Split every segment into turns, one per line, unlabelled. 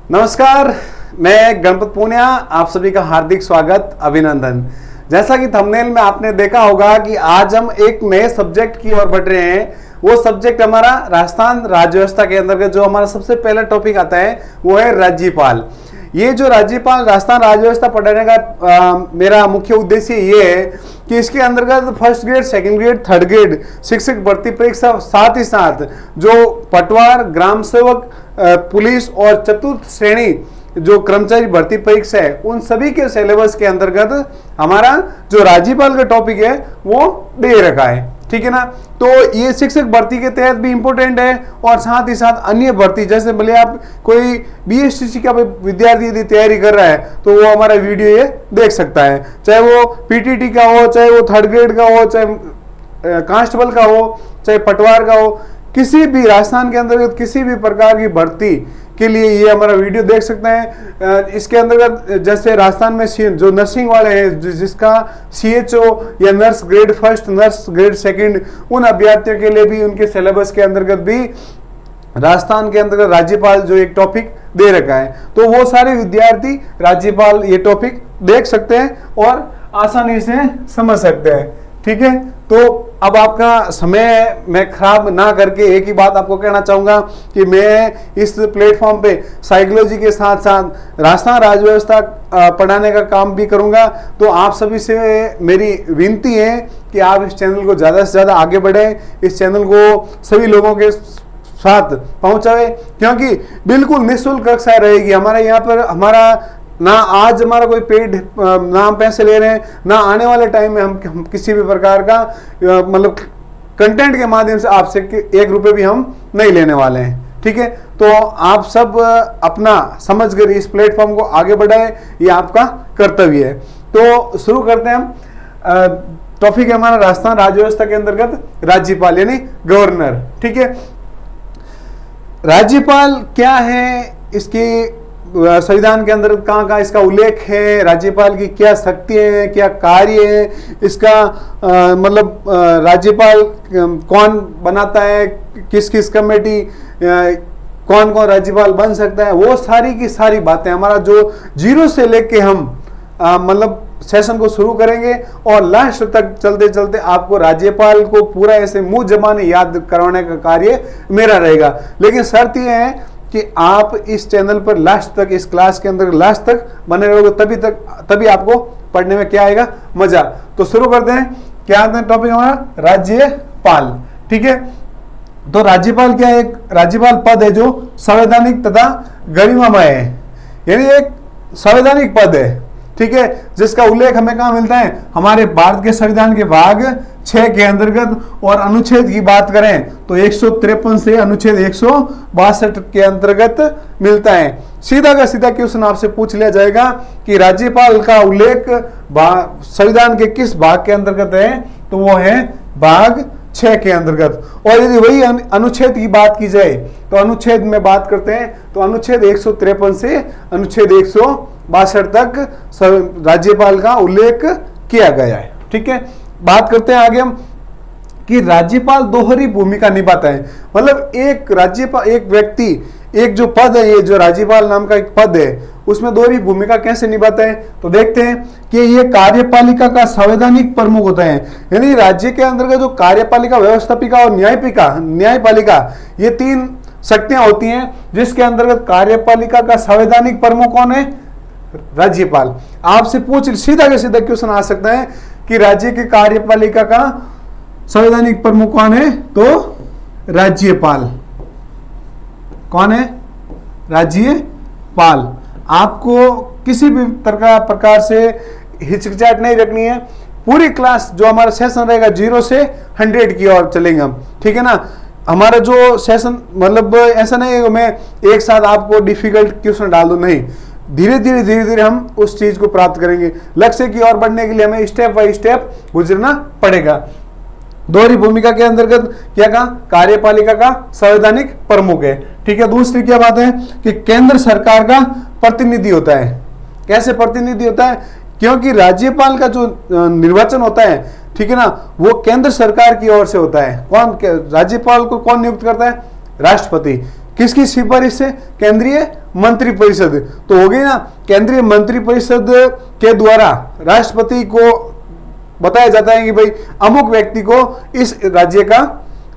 नमस्कार, मैं गणपत पूनिया, आप सभी का हार्दिक स्वागत, अभिनंदन। जैसा कि थंबनेल में आपने देखा होगा कि आज हम एक नए सब्जेक्ट की ओर बढ़ रहे हैं। वो सब्जेक्ट हमारा राजस्थान राज्य व्यवस्था के अंतर्गत जो हमारा सबसे पहला टॉपिक आता है वो है राज्यपाल। ये जो राज्यपाल राजस्थान राज्य व्यवस्था पढ़ाने का मेरा मुख्य उद्देश्य ये है कि इसके अंतर्गत first grade, second grade, third grade शिक्षक भर्ती परीक्षा, साथ ही साथ जो पटवार, ग्राम सेवक, पुलिस और चतुर्थ श्रेणी जो कर्मचारी भर्ती परीक्षा है, उन सभी के सिलेबस के अंतर्गत हमारा जो राज्यपाल का टॉपिक है वो दे रखा है। ठीक है ना। तो ये शिक्षक भर्ती के तहत भी इंपॉर्टेंट है और साथ ही साथ अन्य भर्ती, जैसे भले आप कोई बीएसटीसी का विद्यार्थी यदि तैयारी कर रहा है तो वो हमारा वीडियो ये देख सकता है, चाहे वो पीटीटी का हो, चाहे वो थर्ड ग्रेड का हो, चाहे कांस्टेबल का हो, चाहे पटवार का हो, किसी भी राजस्थान के अंतर्गत किसी भी प्रकार की भर्ती के लिए ये हमारा वीडियो देख सकते हैं। इसके अंतर्गत जैसे राजस्थान में जो नर्सिंग वाले हैं, जिसका सीएचओ या nurse grade first, nurse grade second, उन अभ्यर्थियों के लिए भी उनके सिलेबस के अंतर्गत भी राजस्थान के अंतर्गत राज्यपाल जो एक टॉपिक दे रखा है, तो वो सारे विद्यार्थी राज्यपाल ये टॉपिक देख सकते हैं और आसानी से समझ सकते हैं। ठीक है। तो अब आपका समय मैं खराब ना करके एक ही बात आपको कहना चाहूंगा कि मैं इस प्लेटफॉर्म पे साइकोलॉजी के साथ साथ राजस्थान राज्य व्यवस्था पढ़ाने का काम भी करूंगा। तो आप सभी से मेरी विनती है कि आप इस चैनल को ज़्यादा से ज़्यादा आगे बढ़ें, इस चैनल को सभी लोगों के साथ पहुंचाए, क्योंकि बिल्कुल निःशुल्क कक्षा रहेगी। हमारे यहाँ पर ना आज हमारा कोई पेड ना हम पैसे ले रहे हैं, ना आने वाले टाइम में हम किसी भी प्रकार का मतलब कंटेंट के माध्यम से आपसे 1 रुपए भी हम नहीं लेने वाले हैं। ठीक है। तो आप सब अपना समझकर इस प्लेटफॉर्म को आगे बढ़ाएं, ये आपका कर्तव्य है। तो शुरू करते हैं हम। टॉपिक है हमारा राजस्थान राज्य व्यवस्था के अंतर्गत राज्यपाल यानी गवर्नर। ठीक है। राज्यपाल क्या है, इसकी संविधान के अंदर कहाँ इसका उल्लेख है, राज्यपाल की क्या शक्ति है, क्या कार्य है, इसका मतलब राज्यपाल कौन बनाता है, किस किस कमेटी, कौन कौन राज्यपाल बन सकता है, वो सारी की सारी बातें हमारा जो जीरो से लेके हम मतलब सेशन को शुरू करेंगे और लास्ट तक चलते चलते आपको राज्यपाल को पूरा ऐसे मुंह जबानी याद करवाने का कार्य मेरा रहेगा। लेकिन शर्त यह है कि आप इस चैनल पर लास्ट तक, इस क्लास के अंदर लास्ट तक बने रहोगे, तभी आपको पढ़ने में क्या आएगा, मजा। तो शुरू करते हैं। क्या आता है टॉपिक हमारा, राज्यपाल। ठीक है। तो राज्यपाल क्या है, एक राज्यपाल पद है जो संवैधानिक तथा गरिमामय है, यानी एक संवैधानिक पद है। ठीक है। जिसका उल्लेख हमें कहाँ मिलता है, हमारे भारत के संविधान के भाग 6 के अंतर्गत, और अनुच्छेद की बात करें तो 153 से अनुच्छेद 162 के अंतर्गत मिलता है। सीधा का सीधा क्वेश्चन आपसे पूछ लिया जाएगा कि राज्यपाल का उल्लेख संविधान के किस भाग के अंतर्गत है, तो वो है भाग 6 के अंतर्गत। और यदि वही अनुच्छेद की बात की जाए तो अनुच्छेद में बात करते हैं तो अनुच्छेद 153 से अनुच्छेद 162 तक राज्यपाल का उल्लेख किया गया है। ठीक है। बात करते हैं आगे हम कि राज्यपाल दोहरी भूमिका निभाता है। मतलब एक राज्यपाल, एक व्यक्ति, एक जो पद है, ये जो राज्यपाल नाम का एक पद है, उसमें दोहरी भूमिका कैसे निभाता है, तो देखते हैं कि ये कार्यपालिका का संवैधानिक प्रमुख होता है। यानी राज्य के अंतर्गत जो कार्यपालिका, व्यवस्थापिका और न्यायपालिका, ये 3 शक्तियां होती हैं, जिसके अंतर्गत कार्यपालिका का संवैधानिक प्रमुख कौन है, राज्यपाल। आपसे पूछ सीधा के सीधा क्वेश्चन आ सकता है कि राज्य के कार्यपालिका का संवैधानिक प्रमुख कौन है, तो राज्यपाल। कौन है, राज्यपाल। आपको किसी भी प्रकार से हिचकिचाहट नहीं रखनी है। पूरी क्लास जो हमारा सेशन रहेगा 0 से 100 की ओर चलेंगे हम। ठीक है ना। हमारा जो सेशन मतलब ऐसा नहीं है मैं एक साथ आपको डिफिकल्ट क्वेश्चन डाल दूं, नहीं, धीरे धीरे हम उस चीज को प्राप्त करेंगे। लक्ष्य की ओर बढ़ने के लिए हमें स्टेप बाय स्टेप गुजरना पड़ेगा। दोहरी भूमिका के अंतर्गत क्या कहा, कार्यपालिका का संवैधानिक प्रमुख है। ठीक है। दूसरी क्या बात है कि केंद्र सरकार का प्रतिनिधि होता है। कैसे प्रतिनिधि होता है, क्योंकि राज्यपाल का जो निर्वाचन होता है, ठीक है ना, वो केंद्र सरकार की ओर से होता है। कौन, राज्यपाल को कौन नियुक्त करता है, राष्ट्रपति। किसकी सिफारिश से? केंद्रीय मंत्रिपरिषद। तो हो गई ना, केंद्रीय मंत्रिपरिषद के द्वारा राष्ट्रपति को बताया जाता है कि भाई अमुक व्यक्ति को इस राज्य का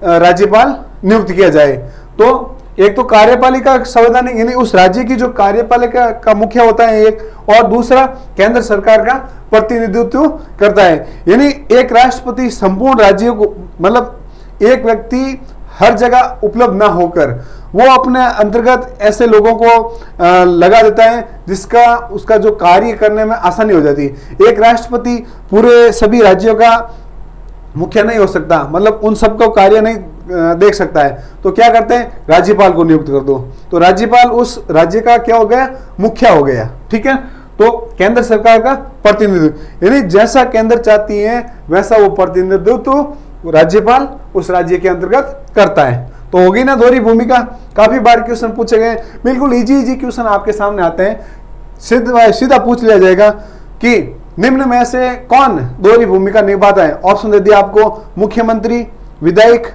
राज्यपाल नियुक्त किया जाए। तो एक तो कार्यपालिका संवैधानिक यानी उस राज्य की जो कार्यपालिका का मुखिया होता है एक, और दूसरा केंद्र सरकार का प्रतिनिधित्व करता है। यानी एक राष्ट्रपति संपूर्ण राज्यों को, मतलब एक व्यक्ति हर जगह उपलब्ध ना होकर वो अपने अंतर्गत ऐसे लोगों को लगा देता है जिसका उसका जो कार्य करने में आसानी हो जाती है। एक राष्ट्रपति पूरे सभी राज्यों का मुखिया नहीं हो सकता, मतलब उन सबको कार्य नहीं देख सकता है। तो क्या करते हैं? राज्यपाल को नियुक्त कर दो। तो राज्यपाल उस राज्य का क्या हो गया? मुखिया हो गया। ठीक है, तो केंद्र सरकार का प्रतिनिधित्व, यानी जैसा केंद्र चाहती है वैसा वो प्रतिनिधित्व राज्यपाल उस राज्य के अंतर्गत करता है। तो होगी ना दोहरी भूमिका। काफी बार क्वेश्चन पूछे गए, बिल्कुल इजी क्वेश्चन आपके सामने आते हैं। सीधा पूछ लिया जाएगा कि निम्न में से कौन दोहरी भूमिका निभाता है। ऑप्शन दे दिया आपको, मुख्यमंत्री, विधायक,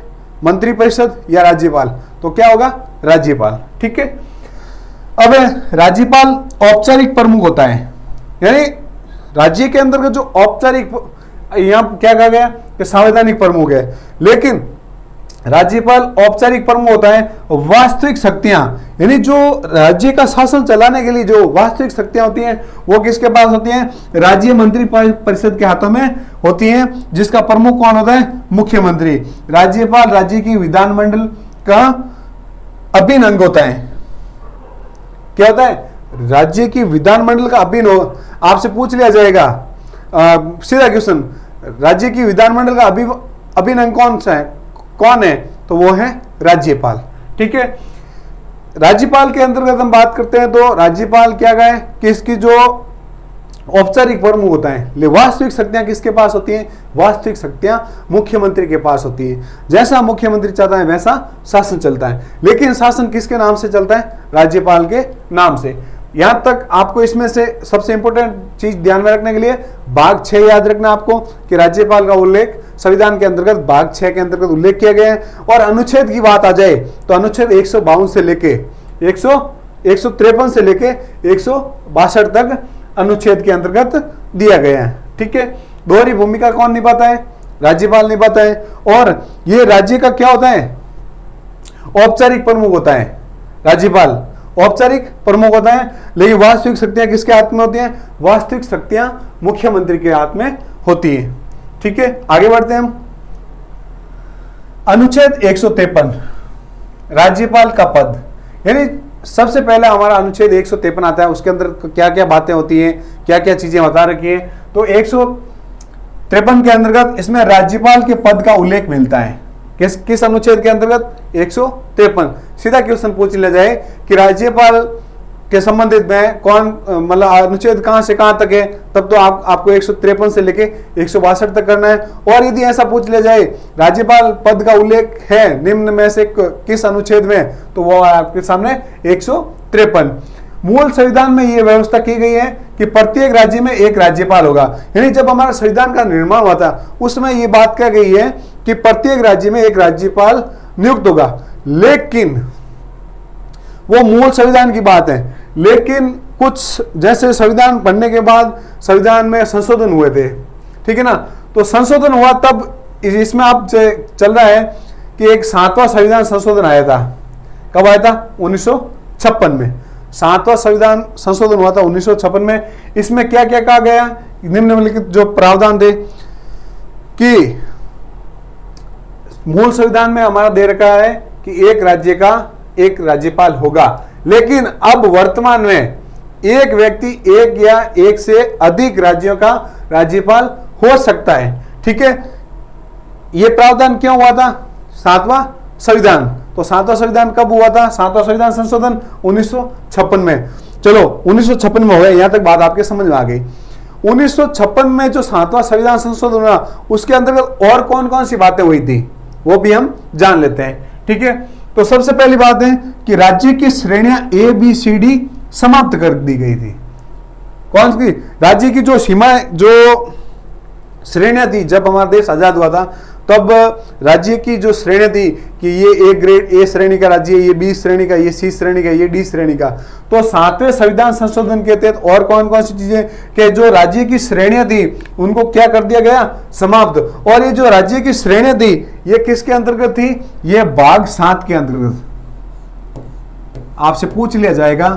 मंत्रिपरिषद या राज्यपाल। तो क्या होगा? राज्यपाल। ठीक है, अब राज्यपाल औपचारिक प्रमुख होता है, यानी राज्य के अंतर्गत जो औपचारिक, यहां क्या कहा गया कि संवैधानिक प्रमुख है, लेकिन राज्यपाल औपचारिक प्रमुख होता है। वास्तविक शक्तियां, यानी जो राज्य का शासन चलाने के लिए जो वास्तविक शक्तियां होती हैं वो किसके पास होती हैं? राज्य मंत्री परिषद के हाथों में होती हैं, जिसका प्रमुख कौन होता है? मुख्यमंत्री। राज्यपाल राज्य की विधानमंडल का अभिन्न अंग होता है। क्या होता है? राज्य की विधानमंडल का अभिन्न। आपसे पूछ लिया जाएगा सीधा क्वेश्चन, राज्य की विधानमंडल का अभिन्न अंग कौन है? तो वो है राज्यपाल। ठीक है, राज्यपाल के अंतर्गत हम बात करते हैं तो राज्यपाल क्या कहे कि इसकी जो औपचारिक प्रमुख होता है, वास्तविक शक्तियां किसके पास होती हैं? वास्तविक शक्तियां मुख्यमंत्री के पास होती है। जैसा मुख्यमंत्री चाहता है वैसा शासन चलता है, लेकिन शासन किसके नाम से चलता है? राज्यपाल के नाम से। यहां तक आपको इसमें से सबसे इंपॉर्टेंट चीज ध्यान में रखने के लिए भाग 6 याद रखना आपको कि राज्यपाल का उल्लेख संविधान के अंतर्गत भाग 6 के अंतर्गत उल्लेख किया गया है। और अनुच्छेद की बात आ जाए तो अनुच्छेद 152 से लेके 153 से लेके 162 तक अनुच्छेद के अंतर्गत दिया गया है। ठीक है, दोहरी भूमिका कौन निभाता है? राज्यपाल निभाता है। और ये राज्य का क्या होता है? औपचारिक प्रमुख होता है। राज्यपाल औपचारिक प्रमुख होता है, लेकिन वास्तविक शक्तियां किसके हाथ में होती हैं? वास्तविक शक्तियां मुख्यमंत्री के हाथ में होती है। ठीक है, आगे बढ़ते हैं हम। अनुच्छेद 153 राज्यपाल का पद, यानी सबसे पहले हमारा अनुच्छेद 153 आता है। उसके अंदर क्या क्या बातें होती हैं, क्या क्या चीजें बता रखी है। तो 153 के अंतर्गत इसमें राज्यपाल के पद का उल्लेख मिलता है। किस अनुच्छेद के अंतर्गत? 153। सीधा क्वेश्चन पूछ लिया जाए कि राज्यपाल के संबंधित में कौन, मतलब अनुच्छेद कहां से कहां तक है, तब तो आपको 153 से लेके 162 तक करना है। और यदि ऐसा पूछ लिया जाए राज्यपाल पद का उल्लेख है निम्न में से किस अनुच्छेद में, तो वो आपके सामने 153। मूल संविधान में यह व्यवस्था की गई है कि प्रत्येक राज्य में एक राज्यपाल होगा। यानी जब हमारा संविधान का निर्माण हुआ था उसमें यह बात कह गई है कि प्रत्येक राज्य में एक राज्यपाल नियुक्त होगा। लेकिन वो मूल संविधान की बात है, लेकिन कुछ जैसे संविधान बनने के बाद संविधान में संशोधन हुए थे, ठीक है ना। तो संशोधन हुआ तब इसमें आप चल रहा है कि एक 7वां संविधान संशोधन आया था। कब आया था? 1956 में 7वां संविधान संशोधन हुआ था 1956 में। इसमें क्या क्या कहा गया? निम्नलिखित जो प्रावधान थे कि मूल संविधान में हमारा दे रखा है कि एक राज्य का एक राज्यपाल होगा, लेकिन अब वर्तमान में एक व्यक्ति एक या एक से अधिक राज्यों का राज्यपाल हो सकता है। ठीक है, यह प्रावधान क्यों हुआ था? 7वां संविधान। तो 7वां संविधान कब हुआ था? 7वां संविधान संशोधन 1956 में। चलो 1956 में हो गया, यहां तक बात आपके समझ में आ गई। 1956 में जो 7वां संविधान संशोधन हुआ उसके अंतर्गत और कौन कौन सी बातें हुई थी वो भी हम जान लेते हैं। ठीक है, तो सबसे पहली बात है कि राज्य की श्रेणियां ABCD समाप्त कर दी गई थी। कौन सी? राज्य की जो सीमाएं, जो श्रेणियां थी, जब हमारा देश आजाद हुआ था तब राज्य की जो श्रेणी थी कि ये ए ग्रेड ए श्रेणी का राज्य है, ये बी श्रेणी का, ये सी श्रेणी का, ये डी श्रेणी का, तो 7वें संविधान संशोधन के तहत और कौन कौन सी चीजें कि जो राज्य की श्रेणियां थी उनको क्या कर दिया गया, समाप्त। और ये जो राज्य की श्रेणियां थी ये किसके अंतर्गत थी, ये भाग 7 के अंतर्गत। आपसे पूछ लिया जाएगा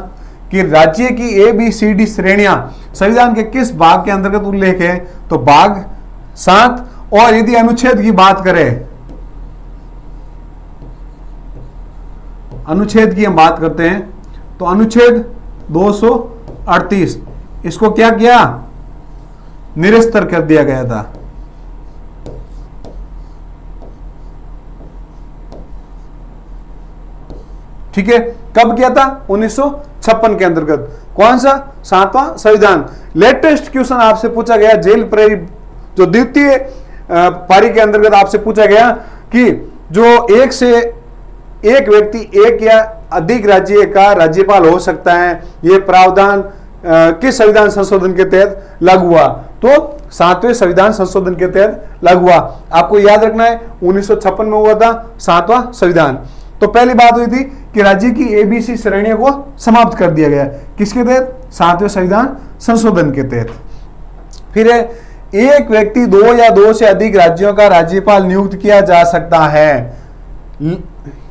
कि राज्य की ए बी सी डी श्रेणियां संविधान के किस भाग के अंतर्गत उल्लेख है, तो भाग 7। और यदि अनुच्छेद की बात करें, अनुच्छेद की हम बात करते हैं तो अनुच्छेद 238 इसको क्या किया, निरस्त कर दिया गया था। ठीक है, कब किया था, 1956 के अंतर्गत। कौन सा, 7वां संविधान। लेटेस्ट क्वेश्चन आपसे पूछा गया जेल प्रेरी जो द्वितीय पारी के अंतर्गत आपसे पूछा गया कि जो एक से एक व्यक्ति एक या अधिक राज्य का राज्यपाल हो सकता है, यह प्रावधान किस संविधान संशोधन के तहत लागू हुआ, तो 7वें संविधान संशोधन के तहत लागू हुआ। आपको याद रखना है 1956 में हुआ था 7वां संविधान। तो पहली बात हुई थी कि राज्य की एबीसी श्रेणियों को समाप्त कर दिया गया, किसके तहत, 7वें संविधान संशोधन के तहत। फिर एक व्यक्ति 2 या 2 से अधिक राज्यों का राज्यपाल नियुक्त किया जा सकता है।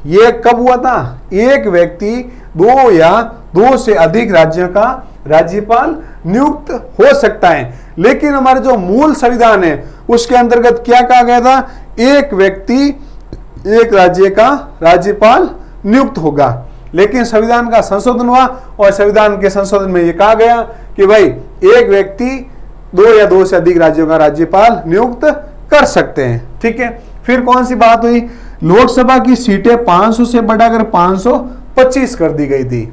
यह कब हुआ था, एक व्यक्ति 2 या 2 से अधिक राज्यों का राज्यपाल नियुक्त हो सकता है। लेकिन हमारे जो मूल संविधान है उसके अंतर्गत क्या कहा गया था, एक व्यक्ति एक राज्य का राज्यपाल नियुक्त होगा। लेकिन संविधान का संशोधन हुआ और संविधान के संशोधन में यह कहा गया कि भाई एक व्यक्ति 2 या 2 से अधिक राज्यों का राज्यपाल नियुक्त कर सकते हैं। ठीक है, फिर कौन सी बात हुई, लोकसभा की सीटें 500 से बढ़ाकर 525 कर दी गई थी।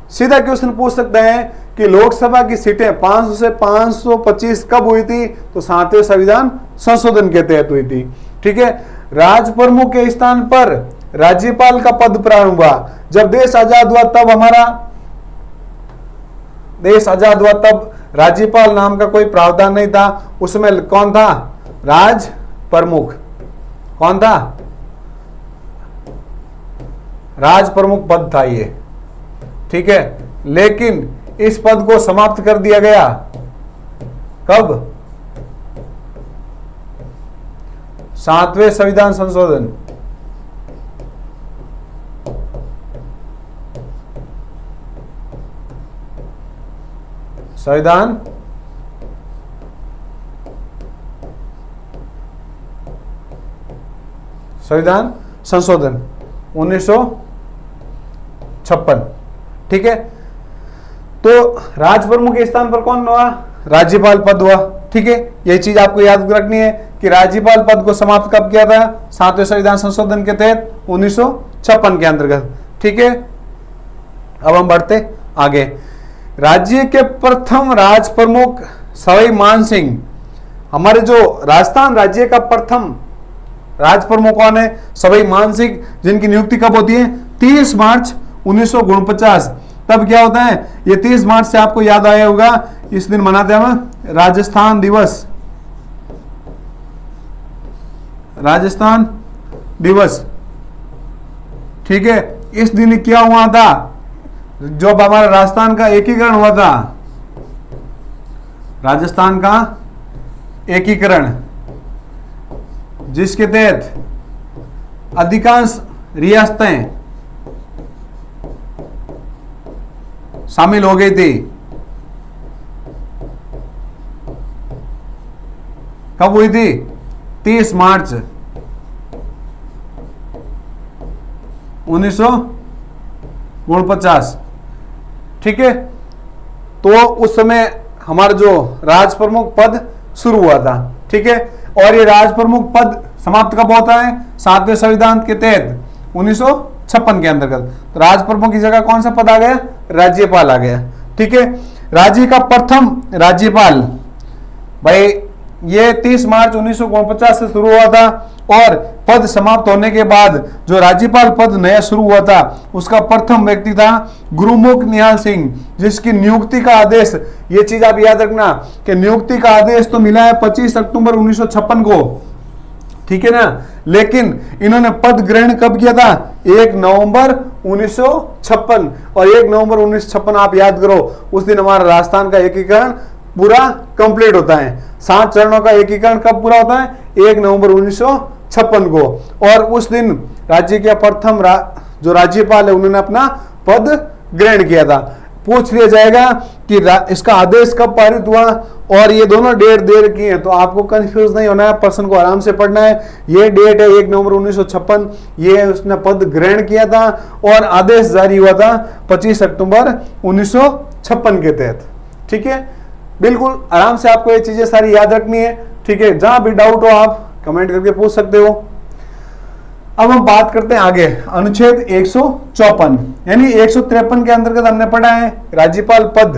सीधा क्वेश्चन पूछ सकते हैं कि लोकसभा की सीटें 500 से 525 कब हुई थी, तो 7वें संविधान संशोधन के तहत हुई थी। ठीक है, राज प्रमुख के स्थान पर राज्यपाल का पद प्रारंभ हुआ। जब देश आजाद हुआ तब हमारा देश आजाद हुआ तब राज्यपाल नाम का कोई प्रावधान नहीं था, उसमें कौन था, राज प्रमुख। कौन था, राज प्रमुख पद था ये। ठीक है, लेकिन इस पद को समाप्त कर दिया गया कब, 7वें संविधान संशोधन। संविधान संविधान संशोधन 1956। ठीक है, तो राज प्रमुख के स्थान पर कौन हुआ, राज्यपाल पद हुआ। ठीक है, यही चीज आपको याद रखनी है कि राज्यपाल पद को समाप्त कब किया था, 7वें संविधान संशोधन के तहत 1956 के अंतर्गत। ठीक है, अब हम बढ़ते आगे। राज्य के प्रथम राज प्रमुख सवाई मान सिंह, हमारे जो राजस्थान राज्य का प्रथम राज प्रमुख कौन है, सवाई मान सिंह, जिनकी नियुक्ति कब होती है, 30 मार्च 1949। तब क्या होता है, ये 30 मार्च से आपको याद आया होगा, इस दिन मनाते हैं हम राजस्थान दिवस। राजस्थान दिवस। ठीक है, इस दिन क्या हुआ था, जब हमारा राजस्थान का एकीकरण हुआ था, राजस्थान का एकीकरण, जिसके तहत अधिकांश रियासतें शामिल हो गई थी। कब हुई थी, 30 मार्च 1949। ठीक है, तो उस समय हमारा जो राज प्रमुख पद शुरू हुआ था। ठीक है, और ये राज प्रमुख पद समाप्त कब होता है, 7वें संविधान के तहत 1956 के अंतर्गत। तो राज प्रमुख की जगह कौन सा पद आ गया, राज्यपाल आ गया। ठीक है, राज्य का प्रथम राज्यपाल, भाई ये 30 मार्च 1949 से शुरू हुआ था और पद समाप्त होने के बाद जो राज्यपाल पद नया शुरू हुआ था उसका प्रथम व्यक्ति था गुरुमुख निहाल सिंह, जिसकी नियुक्ति का आदेश, ये चीज आप याद रखना कि नियुक्ति का आदेश तो मिला है 25 अक्टूबर 1956 को, ठीक है ना। लेकिन इन्होंने पद ग्रहण कब किया था? 1 नवंबर 1956। और 1 नवंबर 1956 आप याद करो, उस दिन हमारा राजस्थान का एकीकरण पूरा कंप्लीट होता है। 7 चरणों का एकीकरण कब पूरा होता है? 1 नवंबर 1956 को। और उस दिन राज्य के प्रथम जो राज्यपाल है उन्होंने अपना पद ग्रहण किया था। पूछ लिया जाएगा कि इसका आदेश कब पारित हुआ, और ये दोनों डेट दे रखी है, तो आपको कंफ्यूज नहीं होना है, प्रश्न को आराम से पढ़ना है। ये डेट है 1 नवंबर 1956, ये उसने पद ग्रहण किया था, और आदेश जारी हुआ था 25 अक्टूबर 1956 के तहत। ठीक है, बिल्कुल आराम से आपको ये चीजें सारी याद रखनी है। ठीक है, जहां भी डाउट हो आप कमेंट करके पूछ सकते हो। अब हम बात करते हैं आगे, अनुच्छेद 154 यानी 153 के अंतर्गत हमने पढ़ा है राज्यपाल पद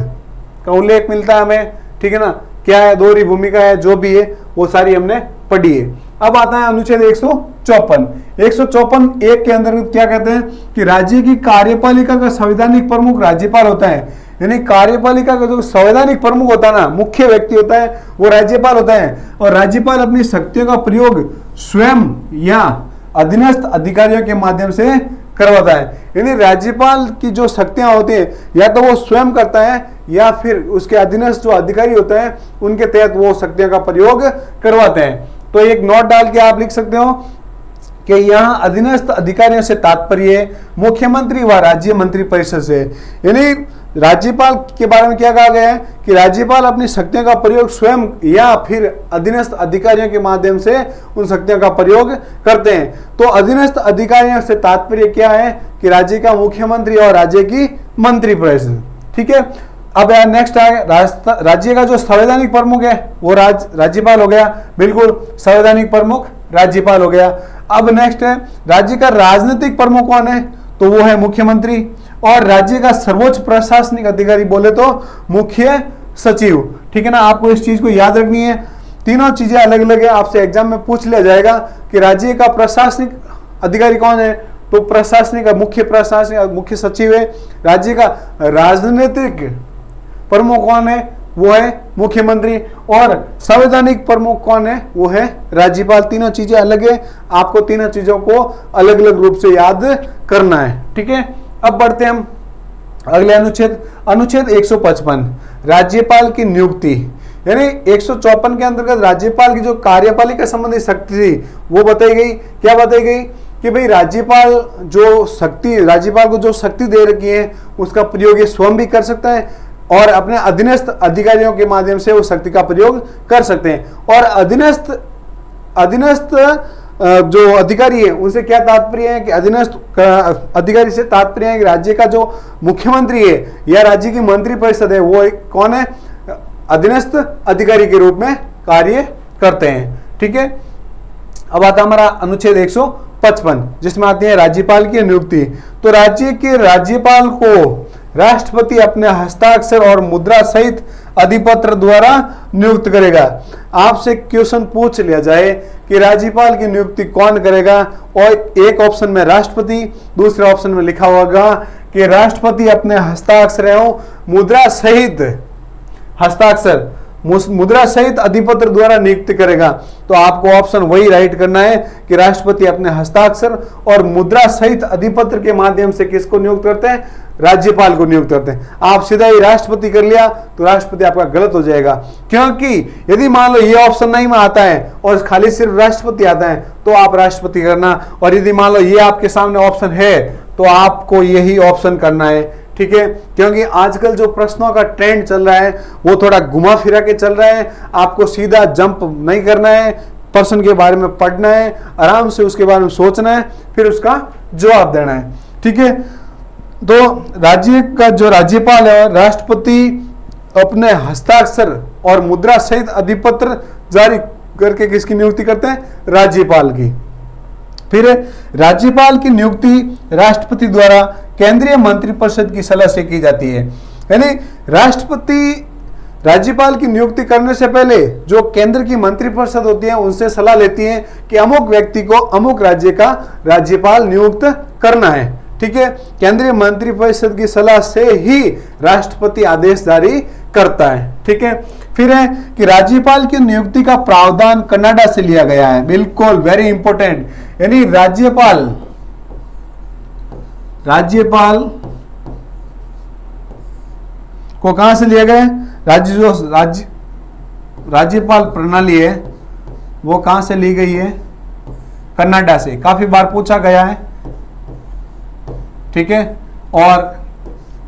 का उल्लेख मिलता है हमें। ठीक है ना, क्या है, दोहरी भूमिका है, जो भी है वो सारी हमने पढ़ी है। अब आता है अनुच्छेद 154। 154 एक के अंतर्गत क्या कहते हैं कि राज्य की कार्यपालिका का संवैधानिक प्रमुख राज्यपाल होता है। यानी कार्यपालिका का जो संवैधानिक प्रमुख होता है ना, मुख्य व्यक्ति होता है, वो राज्यपाल होता है। और राज्यपाल अपनी शक्तियों का प्रयोग स्वयं या अधीनस्थ अधिकारियों के माध्यम से करवाता है। यानी राज्यपाल की जो शक्तियां होती हैं या तो वो स्वयं करता है या फिर उसके अधीनस्थ जो अधिकारी होते हैं उनके तहत वो शक्तियों का प्रयोग करवाते हैं। तो एक नोट डाल के आप लिख सकते हो कि यहाँ अधीनस्थ अधिकारियों से तात्पर्य मुख्यमंत्री व राज्य मंत्री परिषद से। यानी राज्यपाल के बारे में क्या कहा गया है कि राज्यपाल अपनी शक्तियों का प्रयोग स्वयं या फिर अधीनस्थ अधिकारियों के माध्यम से उन शक्तियों का प्रयोग करते हैं। तो अधीनस्थ अधिकारियों से तात्पर्य क्या है कि राज्य का मुख्यमंत्री और राज्य की मंत्री परिषद। ठीक है, अब यार नेक्स्ट आए, राज्य का जो संवैधानिक प्रमुख है वो राज्यपाल हो गया। बिल्कुल, संवैधानिक प्रमुख राज्यपाल हो गया। अब नेक्स्ट है, राज्य का राजनीतिक प्रमुख कौन है? तो वो है मुख्यमंत्री। और राज्य का सर्वोच्च प्रशासनिक अधिकारी बोले तो मुख्य सचिव। ठीक है ना, आपको इस चीज को याद रखनी है। तीनों चीजें अलग अलग है, आपसे एग्जाम में पूछ लिया जाएगा कि राज्य का प्रशासनिक अधिकारी कौन है, तो प्रशासनिक मुख्य सचिव है। राज्य का राजनीतिक प्रमुख कौन है, वो है मुख्यमंत्री। और संवैधानिक प्रमुख कौन है, वो है राज्यपाल। तीनों चीजें अलग है, आपको तीनों चीजों को अलग अलग रूप से याद करना है। ठीक है, अब बढ़ते हैं हम अगले अनुच्छेद, अनुच्छेद 155 राज्यपाल की नियुक्ति। यानी 154 के अंतर्गत राज्यपाल की जो कार्यपालिका संबंधी शक्ति थी वो बताई गई। क्या बताई गई कि भाई राज्यपाल को जो शक्ति दे रखी है उसका प्रयोग ये स्वयं भी कर सकता है और अपने अधीनस्थ अधिकारियों के माध्यम से उस शक्ति का प्रयोग कर सकते हैं। और अधीनस्थ जो अधिकारी है उनसे क्या तात्पर्य है कि अधीनस्थ अधिकारी से तात्पर्य है कि राज्य का जो मुख्यमंत्री है या राज्य की मंत्री परिषद है वो कौन है, अधीनस्थ अधिकारी के रूप में कार्य करते हैं। ठीक है, अब आता हमारा अनुच्छेद 155 जिसमें आती है राज्यपाल की नियुक्ति। तो राज्य के राज्यपाल को राष्ट्रपति अपने हस्ताक्षर और मुद्रा सहित अधिपत्र द्वारा नियुक्त करेगा। आपसे क्वेश्चन पूछ लिया जाए कि राज्यपाल की नियुक्ति कौन करेगा, और एक ऑप्शन में राष्ट्रपति, दूसरे ऑप्शन में लिखा होगा कि राष्ट्रपति अपने हस्ताक्षर एवं मुद्रा सहित अधिपत्र द्वारा नियुक्त करेगा। तो आपको ऑप्शन वही राइट करना है कि राष्ट्रपति अपने हस्ताक्षर और मुद्रा सहित अधिपत्र के माध्यम से किसको नियुक्त करते हैं, राज्यपाल को नियुक्त करते हैं। आप सीधा ही राष्ट्रपति कर लिया तो राष्ट्रपति आपका गलत हो जाएगा, क्योंकि यदि मान लो ये ऑप्शन नहीं में आता है और खाली सिर्फ राष्ट्रपति आता है तो आप राष्ट्रपति करना, और यदि मान लो ये आपके सामने ऑप्शन है तो आपको यही ऑप्शन करना है। ठीक है, क्योंकि आजकल जो प्रश्नों का ट्रेंड चल रहा है वो थोड़ा घुमा फिरा के चल रहा है। आपको सीधा जंप नहीं करना है, प्रश्न के बारे में पढ़ना है, आराम से उसके बारे में सोचना है, फिर उसका जवाब देना है। ठीक है, तो राज्य का जो राज्यपाल है राष्ट्रपति अपने हस्ताक्षर और मुद्रा सहित अधिपत्र जारी करके किसकी नियुक्ति करते हैं, राज्यपाल की। फिर राज्यपाल की नियुक्ति राष्ट्रपति द्वारा केंद्रीय मंत्रिपरिषद की सलाह से की जाती है। यानी राष्ट्रपति राज्यपाल की नियुक्ति करने से पहले जो केंद्र की मंत्रिपरिषद होती है उनसे सलाह लेती है कि अमुक व्यक्ति को अमुक राज्य का राज्यपाल नियुक्त करना है। ठीक है, केंद्रीय मंत्रिपरिषद की सलाह से ही राष्ट्रपति आदेश जारी करता है। ठीक है, फिर है कि राज्यपाल की नियुक्ति का प्रावधान कनाडा से लिया गया है, बिल्कुल वेरी इंपॉर्टेंट। यानी राज्यपाल को कहां से लिया गया? राज्यपाल प्रणाली है वो कहां से ली गई है? कनाडा से। काफी बार पूछा गया है, ठीक है, और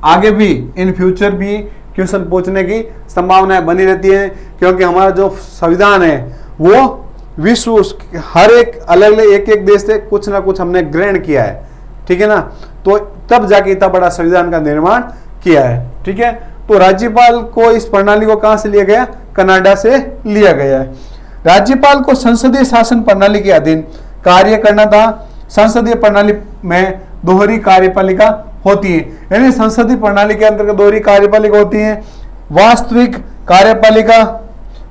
आगे भी इन फ्यूचर भी क्वेश्चन पूछने की संभावनाएं बनी रहती है, क्योंकि हमारा जो संविधान है वो विश्व हर एक अलग अलग एक देश से कुछ ना कुछ हमने ग्रहण किया है, ठीक है ना, तो तब जाके इतना बड़ा संविधान का निर्माण किया है, ठीक है। तो राज्यपाल को इस प्रणाली को कहां से लिया गया? कनाडा से लिया गया है। राज्यपाल को संसदीय शासन प्रणाली के अधीन कार्य करना था। संसदीय प्रणाली में दोहरी कार्यपालिका होती है, यानी संसदीय प्रणाली के अंतर्गत दोहरी कार्यपालिका होती है। वास्तविक कार्यपालिका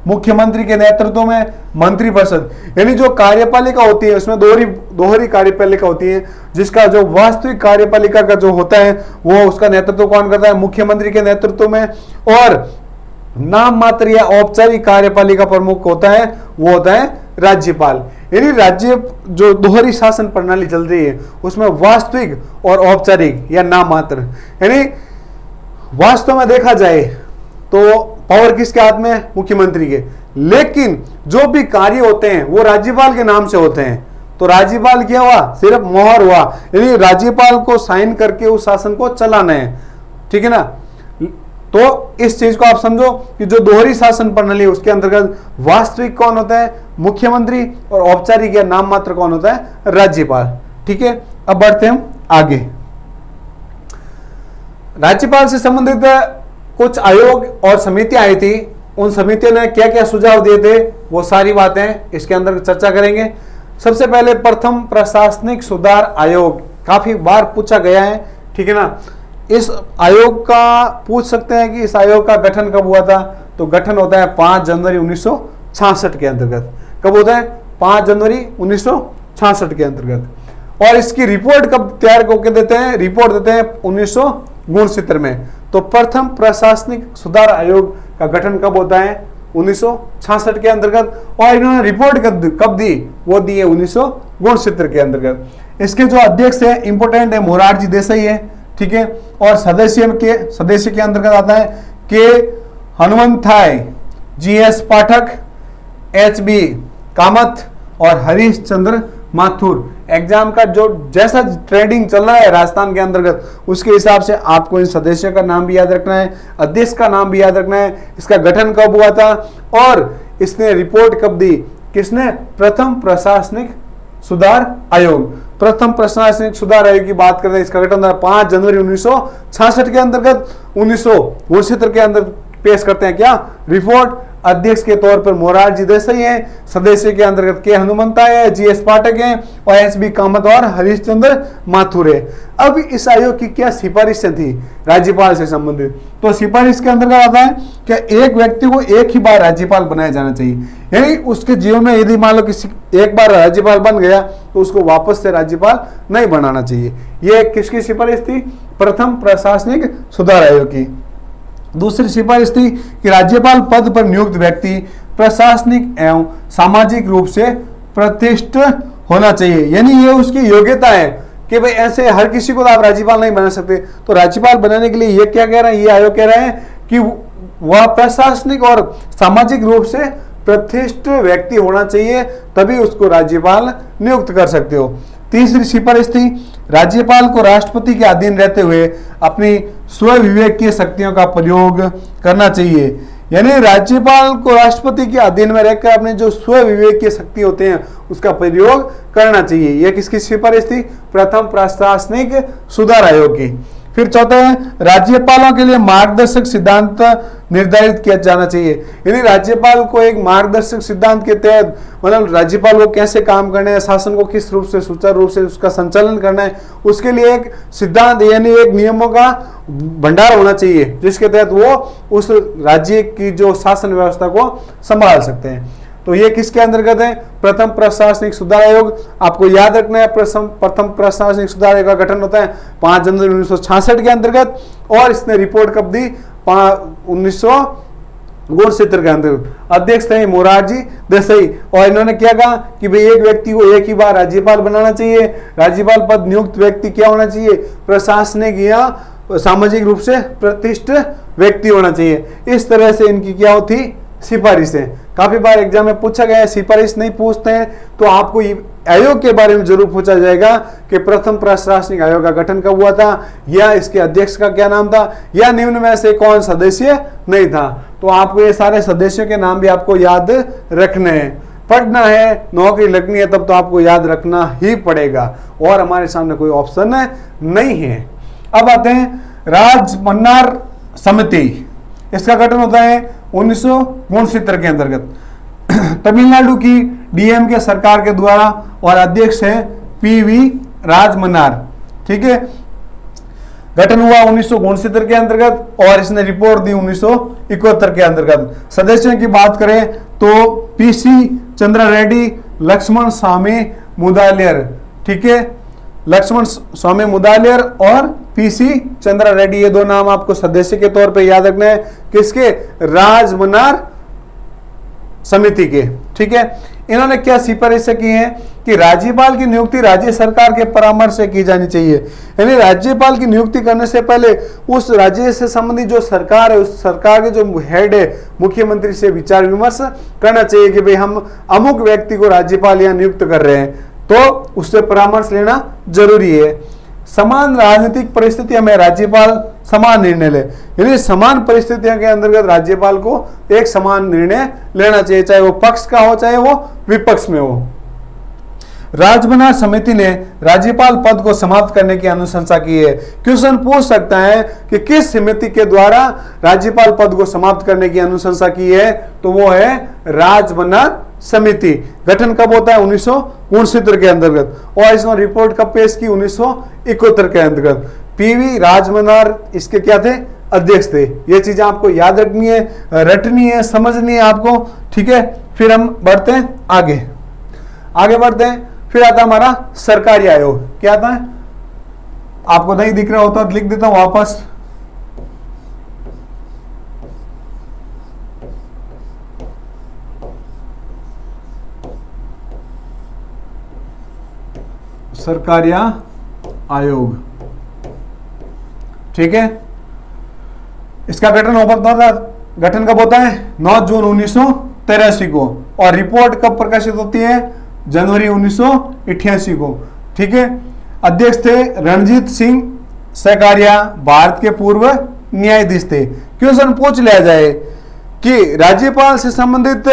मुख्यमंत्री के नेतृत्व में मंत्रिपरिषद, यानी जो कार्यपालिका होती है उसमें दोहरी कार्यपालिका होती है, जिसका जो वास्तविक कार्यपालिका का जो होता है वो उसका नेतृत्व कौन करता है? मुख्यमंत्री के नेतृत्व में। और नाम मात्र या औपचारिक कार्यपालिका प्रमुख होता है वो होता है राज्यपाल। यानी राज्य जो दोहरी शासन प्रणाली चल रही है उसमें वास्तविक और औपचारिक या नाम मात्र, यानी वास्तव में देखा जाए तो पावर किसके हाथ में है? मुख्यमंत्री के, लेकिन जो भी कार्य होते हैं वो राज्यपाल के नाम से होते हैं। तो राज्यपाल क्या हुआ? सिर्फ मोहर हुआ, यानी राज्यपाल को साइन करके उस शासन को चलाना है, ठीक है ना। तो इस चीज को आप समझो कि जो दोहरी शासन प्रणाली है उसके अंतर्गत वास्तविक कौन होता है? मुख्यमंत्री, और औपचारिक या नाम मात्र कौन होता है? राज्यपाल, ठीक है। अब बढ़ते हैं हम आगे। राज्यपाल से संबंधित कुछ आयोग और समितियां आई थी, उन समितियों ने क्या क्या सुझाव दिए थे वो सारी बातें इसके अंदर चर्चा करेंगे। सबसे पहले प्रथम प्रशासनिक सुधार आयोग, काफी बार पूछा गया है, ठीक है ना। इस आयोग का पूछ सकते हैं कि इस आयोग का गठन कब हुआ था? तो गठन होता है 5 जनवरी 1966 के अंतर्गत। कब होता है? 5 जनवरी 1966 के अंतर्गत। और इसकी रिपोर्ट कब तैयार करके देते हैं? रिपोर्ट देते हैं 1969 में। तो प्रथम प्रशासनिक सुधार आयोग का गठन कब होता है? 1966 के अंतर्गत। और इन्होंने रिपोर्ट कब दी? वो दी है 1969 के अंतर्गत। इसके जो अध्यक्ष है इंपोर्टेंट है, मोरारजी देसाई है, ठीक है। और सदस्य के अंतर्गत आता है के हनुमंथाई, GS पाठक, HB कामत और हरीश चंद्र माथुर। एग्जाम का जो जैसा ट्रेंडिंग चल रहा है राजस्थान के अंतर्गत उसके हिसाब से आपको इन सदस्यों का नाम भी याद रखना है, अध्यक्ष का नाम भी याद रखना है, इसका गठन कब हुआ था और इसने रिपोर्ट कब दी। किसने? प्रथम प्रशासनिक सुधार आयोग। प्रथम प्रशासनिक सुधार आयोग की बात करते हैं, इसका गठन 5 जनवरी 1966 के अंतर्गत। 1969 के अंदर पेश करते हैं क्या? रिपोर्ट। अध्यक्ष के तौर पर मोरारजी देसाई है, सदस्य के अंतर्गत के हनुमंता है, GS पाठक है और HB कामत और हरीश चंद्र माथुर है। अब इस आयोग की क्या सिफारिशें थी राज्यपाल से संबंधित? तो सिफारिश के अंतर्गत आता है कि एक व्यक्ति को एक ही बार राज्यपाल बनाया जाना चाहिए, यानी उसके जीवन में यदि मान लो किसी एक बार राज्यपाल बन गया तो उसको वापस से राज्यपाल नहीं बनाना चाहिए। यह किसकी सिफारिश थी? प्रथम प्रशासनिक सुधार आयोग की। दूसरी सिफारिश थी कि राज्यपाल पद पर नियुक्त व्यक्ति प्रशासनिक एवं सामाजिक रूप से प्रतिष्ठित होना चाहिए, यानी ये उसकी योग्यता है कि भाई ऐसे हर किसी को तो आप राज्यपाल नहीं बना सकते। तो राज्यपाल बनाने के लिए ये क्या कह रहे हैं? ये आयोग कह रहे हैं कि वह प्रशासनिक और सामाजिक रूप से प्रतिष्ठित व्यक्ति होना चाहिए, तभी उसको राज्यपाल नियुक्त कर सकते हो। तीसरी सिफारिश थी राज्यपाल को राष्ट्रपति के अधीन रहते हुए अपनी स्वविवेकीय शक्तियों का प्रयोग करना चाहिए, यानी राज्यपाल को राष्ट्रपति के अधीन में रहकर अपने जो स्वविवेकीय शक्ति होते हैं उसका प्रयोग करना चाहिए। यह किसकी सिफारिश थी? प्रथम प्रशासनिक सुधार आयोग की। फिर चौथा है राज्यपालों के लिए मार्गदर्शक सिद्धांत निर्धारित किया जाना चाहिए, यानी राज्यपाल को एक मार्गदर्शक सिद्धांत के तहत मतलब राज्यपाल को कैसे काम करना है, शासन को किस रूप से सुचारू रूप से उसका संचालन करना है, उसके लिए एक सिद्धांत यानी एक नियमों का भंडार होना चाहिए जिसके तहत वो उस राज्य की जो शासन व्यवस्था को संभाल सकते हैं। तो ये किसके अंतर्गत है? प्रथम प्रशासनिक सुधार आयोग। आपको याद रखना है प्रथम प्रशासनिक सुधार आयोग का गठन होता है 5 जनवरी 1966 के अंतर्गत और इसने रिपोर्ट कब दी? गुणसूत्र के अंतर्गत अध्यक्ष थे मोरारजी देसाई, और इन्होंने क्या कहा कि भाई एक व्यक्ति को एक ही बार राज्यपाल बनाना चाहिए। राज्यपाल पद नियुक्त व्यक्ति क्या होना चाहिए, प्रशासनिक या सामाजिक रूप से प्रतिष्ठित व्यक्ति होना चाहिए। इस तरह से इनकी क्या होती, सिफारिश है। काफी बार एग्जाम में पूछा गया है, सिफारिश नहीं पूछते हैं तो आपको आयोग के बारे में जरूर पूछा जाएगा कि प्रथम प्रशासनिक आयोग का गठन कब हुआ था, या इसके अध्यक्ष का क्या नाम था, या निम्न में से कौन सदस्य नहीं था। तो आपको ये सारे सदस्यों के नाम भी आपको याद रखने हैं। पढ़ना है, नौकरी लगनी है, तब तो आपको याद रखना ही पड़ेगा, और हमारे सामने कोई ऑप्शन नहीं है। अब आते हैं राजमन्नार समिति। इसका गठन होता है 1969 के अंतर्गत तमिलनाडु की डीएमके सरकार के द्वारा, और अध्यक्ष है पीवी राजमन्नार। ठीक है, गठन हुआ 1969 के अंतर्गत, और इसने रिपोर्ट दी 1971 के अंतर्गत। सदस्यों की बात करें तो पीसी चंद्रा रेड्डी, लक्ष्मण स्वामी मुदालियर, ठीक है, लक्ष्मण स्वामी मुदालियर और पीसी चंद्रा रेड्डी, ये दो नाम आपको सदस्य के तौर पे याद रखना है। किसके, राजमन्नार समिति के। ठीक है, इन्होंने क्या सिफारिश की है कि राज्यपाल की नियुक्ति राज्य सरकार के परामर्श से की जानी चाहिए। यानी राज्यपाल की नियुक्ति करने से पहले उस राज्य से संबंधित जो सरकार है, उस सरकार के जो हेड है, मुख्यमंत्री से विचार विमर्श करना चाहिए कि भाई हम अमुक व्यक्ति को राज्यपाल यहाँ नियुक्त कर रहे हैं, तो उससे परामर्श लेना जरूरी है। समान राजनीतिक परिस्थितियों में राज्यपाल समान निर्णय ले, यानी समान परिस्थितियों के अंतर्गत राज्यपाल को एक समान निर्णय लेना चाहिए, चाहे वो पक्ष का हो चाहे वो विपक्ष में हो। राजमन्नार समिति ने राज्यपाल पद को समाप्त करने की अनुशंसा की है। क्वेश्चन पूछ सकता है कि किस समिति के द्वारा राज्यपाल पद को समाप्त करने की अनुशंसा की है, तो वो है राजमन्नार समिति। गठन कब होता है, 1969 के अंतर्गत, और इसने रिपोर्ट कब पेश की, 1971 के अंतर्गत। पीवी राजमन्नार इसके क्या थे, अध्यक्ष थे। ये चीजें आपको याद रखनी है, रटनी है, समझनी है आपको। ठीक है, फिर हम बढ़ते हैं आगे बढ़ते हैं। फिर आता हमारा सरकारी आयोग। क्या आता है, आपको नहीं दिख रहा होता तो लिख देता हूं वापस। सरकारी आयोग, ठीक है, इसका गठन कब होता है, 9 जून 1983 को, और रिपोर्ट कब प्रकाशित होती है, जनवरी 1988 को। ठीक है, अध्यक्ष थे रणजीत सिंह सरकारिया, भारत के पूर्व न्यायाधीश थे। क्वेश्चन पूछ लिया जाए कि राज्यपाल से संबंधित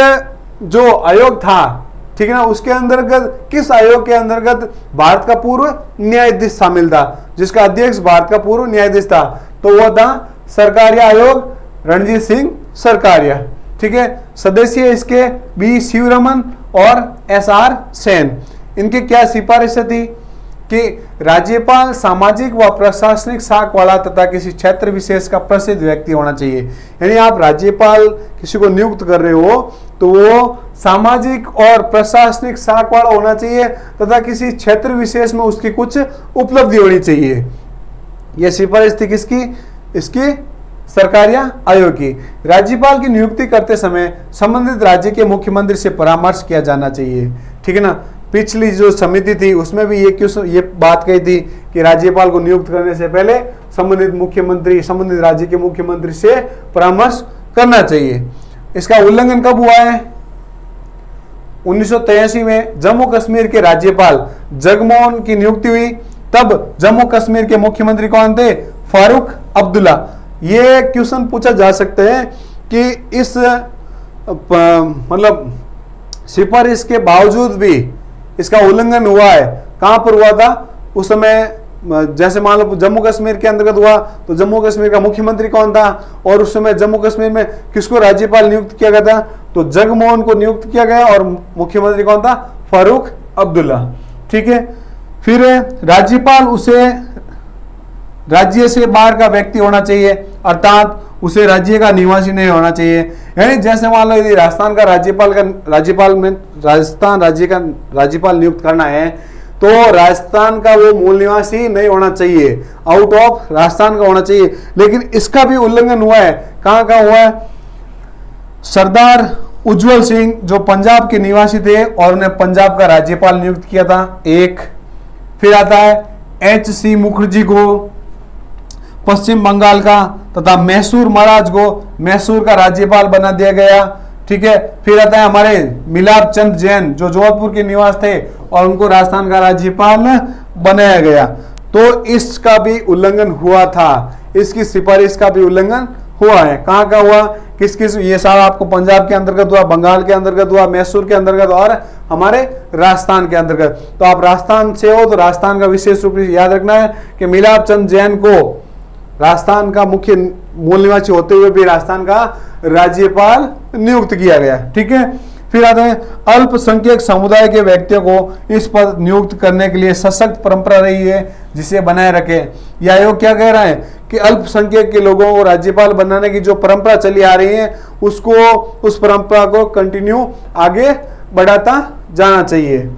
जो आयोग था, ठीक है ना, उसके अंतर्गत किस आयोग के अंतर्गत भारत का पूर्व न्यायाधीश शामिल था, जिसका अध्यक्ष भारत का पूर्व न्यायाधीश था, तो वह था सरकारिया आयोग, रणजीत सिंह सरकारिया। ठीक है, सदस्य इसके बी शिवरमन और SR सेन। इनकी क्या सिफारिश थी कि राज्यपाल सामाजिक व प्रशासनिक साख वाला तथा किसी क्षेत्र विशेष का प्रसिद्ध व्यक्ति होना चाहिए। यानी आप राज्यपाल किसी को नियुक्त कर रहे हो तो वो सामाजिक और प्रशासनिक साख वाला होना चाहिए तथा किसी क्षेत्र विशेष में उसकी कुछ उपलब्धि होनी चाहिए। यह सिफारिश थी किसकी, इसकी सरकारिया आयोग की। राज्यपाल की नियुक्ति करते समय संबंधित राज्य के मुख्यमंत्री से परामर्श किया जाना चाहिए। ठीक है ना, पिछली जो समिति थी उसमें भी ये बात कही थी कि राज्यपाल को नियुक्त करने से पहले संबंधित राज्य के मुख्यमंत्री से परामर्श करना चाहिए। इसका उल्लंघन कब हुआ है, 1983 में जम्मू कश्मीर के राज्यपाल जगमोहन की नियुक्ति हुई। तब जम्मू कश्मीर के मुख्यमंत्री कौन थे, फारूक अब्दुल्ला। ये क्वेश्चन पूछा जा सकता है कि इस मतलब सिफारिश के बावजूद भी इसका उल्लंघन हुआ है। कहां पर हुआ था उस समय, जैसे मान लो जम्मू कश्मीर के अंतर्गत हुआ तो जम्मू कश्मीर का मुख्यमंत्री कौन था, और उस समय जम्मू कश्मीर में किसको राज्यपाल नियुक्त किया गया था, तो जगमोहन को नियुक्त किया गया, और मुख्यमंत्री कौन था, फारूक अब्दुल्ला। ठीक है, फिर राज्यपाल उसे राज्य से बाहर का व्यक्ति होना चाहिए, अर्थात उसे राज्य का निवासी नहीं होना चाहिए। यानी जैसे मान लो यदि राजस्थान राज्य का राज्यपाल नियुक्त करना है तो राजस्थान का वो मूल निवासी नहीं होना चाहिए, आउट ऑफ राजस्थान का होना चाहिए। लेकिन इसका भी उल्लंघन हुआ है। कहां हुआ है, सरदार उज्जवल सिंह जो पंजाब के निवासी थे और उन्हें पंजाब का राज्यपाल नियुक्त किया था, एक। फिर आता है H.C. मुखर्जी को पश्चिम बंगाल का तथा मैसूर महाराज को मैसूर का राज्यपाल बना दिया गया, ठीक है। फिर आता है हमारे मिलाप चंद जैन जो जोधपुर के निवास थे और उनको राजस्थान का राज्यपाल बनाया गया। तो इसका भी उल्लंघन हुआ था, इसकी सिफारिश का भी उल्लंघन हुआ है। कहाँ का हुआ, किस किस, ये सारा आपको पंजाब के अंतर्गत हुआ, बंगाल के अंतर्गत हुआ, मैसूर के अंतर्गत और हमारे राजस्थान के अंतर्गत। तो आप राजस्थान से हो तो राजस्थान का विशेष रूप से याद रखना है कि मिलाप चंद जैन को राजस्थान का मुख्य मूल निवासी होते हुए भी राजस्थान का राज्यपाल नियुक्त किया गया, ठीक है। फिर आते हैं अल्पसंख्यक समुदाय के व्यक्तियों को इस पद नियुक्त करने के लिए सशक्त परंपरा रही है जिसे बनाए रखे। यह आयोग क्या कह रहा है कि अल्पसंख्यक के लोगों को राज्यपाल बनाने की जो परंपरा चली आ रही है उसको, उस परंपरा को कंटिन्यू आगे बढ़ाता जाना चाहिए।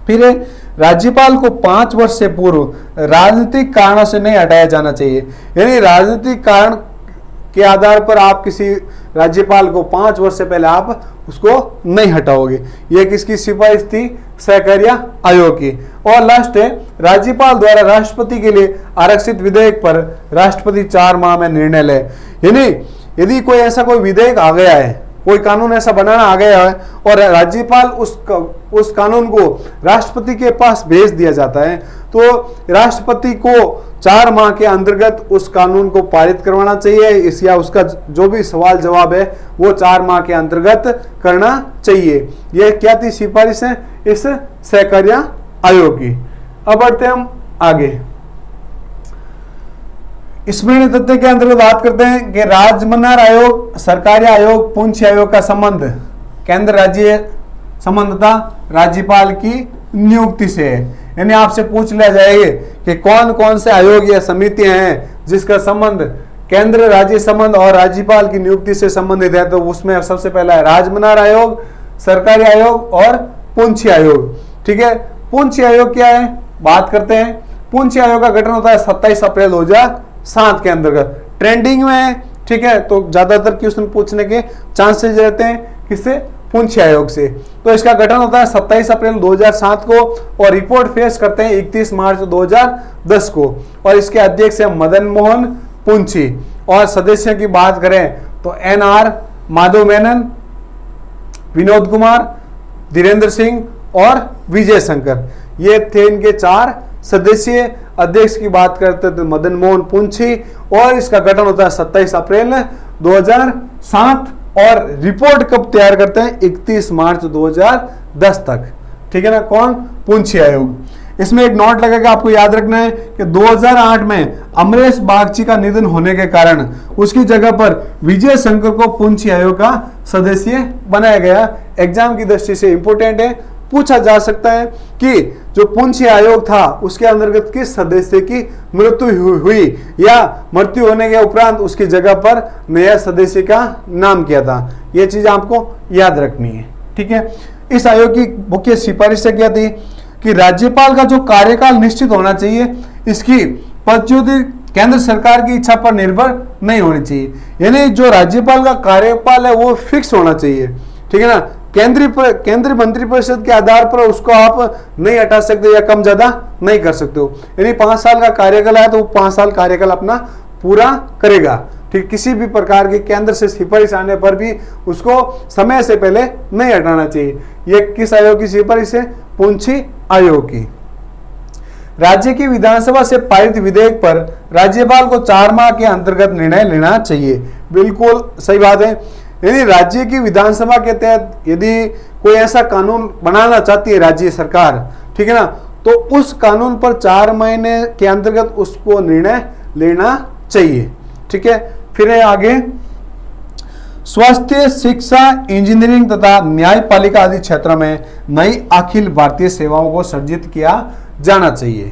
फिर राज्यपाल को 5 वर्ष से पूर्व राजनीतिक कारणों से नहीं हटाया जाना चाहिए, यानी राजनीतिक कारण के आधार पर आप किसी राज्यपाल को 5 वर्ष से पहले आप उसको नहीं हटाओगे। यह किसकी सिफारिश थी, सहकारिता आयोग की। और लास्ट है राज्यपाल द्वारा राष्ट्रपति के लिए आरक्षित विधेयक पर राष्ट्रपति 4 माह में निर्णय ले। यानी यदि कोई ऐसा कोई विधेयक आ गया है, कोई कानून ऐसा बनाना आ गया है और राज्यपाल उस कानून को राष्ट्रपति के पास भेज दिया जाता है, तो राष्ट्रपति को 4 माह के अंतर्गत उस कानून को पारित करवाना चाहिए, इस या उसका जो भी सवाल जवाब है वो 4 माह के अंतर्गत करना चाहिए। यह क्या थी, सिफारिश है इस सहकारिता आयोग की। अब बढ़ते हम आगे। स्मरणीय तथ्य के अंतर्गत बात करते हैं कि राजमन्नार आयोग, सरकारी आयोग, पुंछ आयोग का संबंध केंद्र राज्य संबंध था राज्यपाल की नियुक्ति से है। यानी आपसे पूछ लिया जाएगा कि कौन कौन से आयोग या समितियां हैं जिसका संबंध केंद्र राज्य संबंध और राज्यपाल की नियुक्ति से संबंधित है, तो उसमें सबसे पहला है राजमन्नार आयोग, सरकारी आयोग और पुंछ आयोग, ठीक है। पुंछ आयोग क्या है, बात करते हैं। पुंछ आयोग का गठन होता है 27 अप्रैल 2007 के अंतर्गत, ट्रेंडिंग में है, ठीक है। तो ज्यादातर क्वेश्चन पूछने के चांसेस रहते हैं किससे, पुंछ आयोग से। तो इसका गठन होता है 27 अप्रैल 2007 को और रिपोर्ट पेश करते हैं 31 मार्च 2010 को। और इसके अध्यक्ष है मदन मोहन पुंछी। और सदस्यों की बात करें तो NR माधव मेनन, विनोद कुमार, धीरेन्द्र सिंह और विजय शंकर, ये थे इनके 4 सदस्य। अध्यक्ष की बात करते थे मदन मोहन पुंछी और इसका गठन होता है 27 अप्रैल 2007 और रिपोर्ट कब तैयार करते हैं, 31 मार्च 2010 तक, ठीक है ना। कौन, पुंछ आयोग। इसमें एक नोट लगेगा, आपको याद रखना है कि 2008 में अमरेश बागची का निधन होने के कारण उसकी जगह पर विजय शंकर को पुंछ आयोग का सदस्य बनाया गया। एग्जाम की दृष्टि से इंपोर्टेंट है, पूछा जा सकता है कि जो पुंछ आयोग था उसके अंतर्गत किस सदस्य की मृत्यु हुई या मृत्यु होने के उपरांत उसकी जगह पर नया सदस्य का नाम किया था, यह चीज आपको याद रखनी है, ठीक है। इस आयोग की मुख्य सिफारिश क्या थी कि राज्यपाल का जो कार्यकाल निश्चित होना चाहिए, इसकी पदच्युति केंद्र सरकार की इच्छा पर निर्भर नहीं होनी चाहिए। यानी जो राज्यपाल का कार्यकाल है वो फिक्स होना चाहिए, ठीक है ना। केंद्रीय मंत्रिपरिषद के आधार पर उसको आप नहीं हटा सकते या कम ज्यादा नहीं कर सकते हो। यानी 5 साल का कार्यकाल है तो वो 5 साल कार्यकाल अपना पूरा करेगा, ठीक। किसी भी प्रकार की केंद्र से सिफारिश आने पर भी उसको समय से पहले नहीं हटाना चाहिए। यह किस आयोग की सिफारिश है, पुंछी आयोग की। राज्य की विधानसभा से पारित विधेयक पर राज्यपाल को 4 माह के अंतर्गत निर्णय लेना चाहिए, बिल्कुल सही बात है। यदि राज्य की विधानसभा के तहत यदि कोई ऐसा कानून बनाना चाहती है राज्य सरकार, ठीक है ना, तो उस कानून पर 4 महीने के अंतर्गत उसको निर्णय लेना चाहिए, ठीक है। फिर है आगे, स्वास्थ्य, शिक्षा, इंजीनियरिंग तथा न्यायपालिका आदि क्षेत्रों में नई अखिल भारतीय सेवाओं को सर्जित किया जाना चाहिए।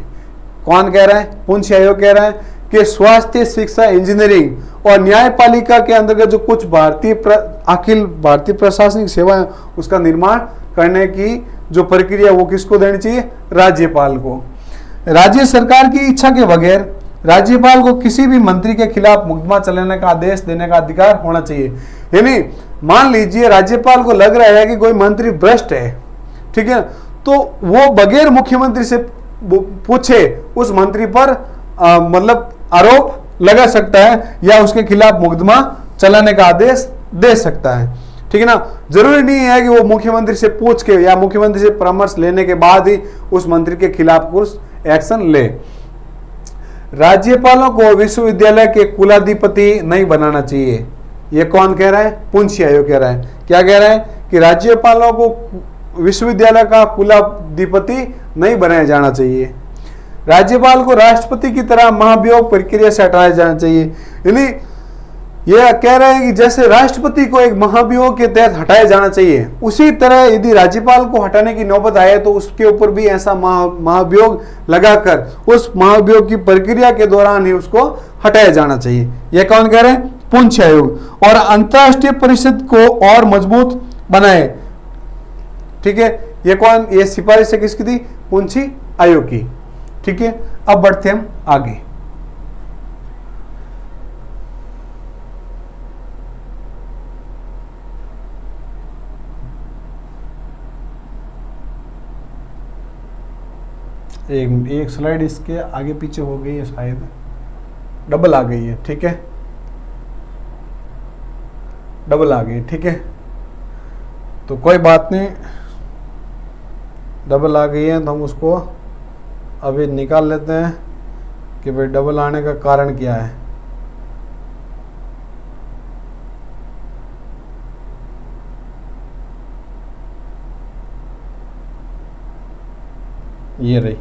कौन कह रहा है, पुंछ आयोग कह रहा है कि स्वास्थ्य, शिक्षा, इंजीनियरिंग और न्यायपालिका के अंतर्गत जो कुछ अखिल भारतीय प्रशासनिक सेवा है उसका निर्माण करने की जो प्रक्रिया वो किसको देनी चाहिए, राज्यपाल को। राज्य सरकार की इच्छा के बगैर राज्यपाल को किसी भी मंत्री के खिलाफ मुकदमा चलाने का आदेश देने का अधिकार होना चाहिए। यानी मान लीजिए राज्यपाल को लग रहा है कि कोई मंत्री भ्रष्ट है, ठीक है, तो वो बगैर मुख्यमंत्री से पूछे उस मंत्री पर मतलब आरोप लगा सकता है या उसके खिलाफ मुकदमा चलाने का आदेश दे सकता है, ठीक है ना। जरूरी नहीं है कि वो मुख्यमंत्री से पूछ के या मुख्यमंत्री से परामर्श लेने के बाद ही उस मंत्री के खिलाफ कुछ एक्शन ले। राज्यपालों को विश्वविद्यालय के कुलाधिपति नहीं बनाना चाहिए। ये कौन कह रहा है? पुंछी आयोग कह रहा है। क्या कह रहा है? कि राज्यपालों को विश्वविद्यालय का कुलाधिपति नहीं बनाया जाना चाहिए। राज्यपाल को राष्ट्रपति की तरह महाभियोग प्रक्रिया से हटाया जाना चाहिए। यानी यह कह रहे हैं कि जैसे राष्ट्रपति को एक महाभियोग के तहत हटाया जाना चाहिए, उसी तरह यदि राज्यपाल को हटाने की नौबत आए तो उसके ऊपर भी ऐसा महाभियोग लगाकर उस महाभियोग की प्रक्रिया के दौरान ही उसको हटाया जाना चाहिए। यह कौन कह रहे हैं? पुंछ आयोग। और अंतरराष्ट्रीय परिषद को और मजबूत बनाए, ठीक है। ये कौन? ये सिफारिश किसकी थी? पुंछी आयोग की, ठीक है। अब बढ़ते हम आगे। एक स्लाइड इसके आगे पीछे हो गई है, शायद डबल आ गई है, ठीक है, डबल आ गई, ठीक है। तो कोई बात नहीं, डबल आ गई है तो हम उसको अभी निकाल लेते हैं कि भाई डबल आने का कारण क्या है। ये रही।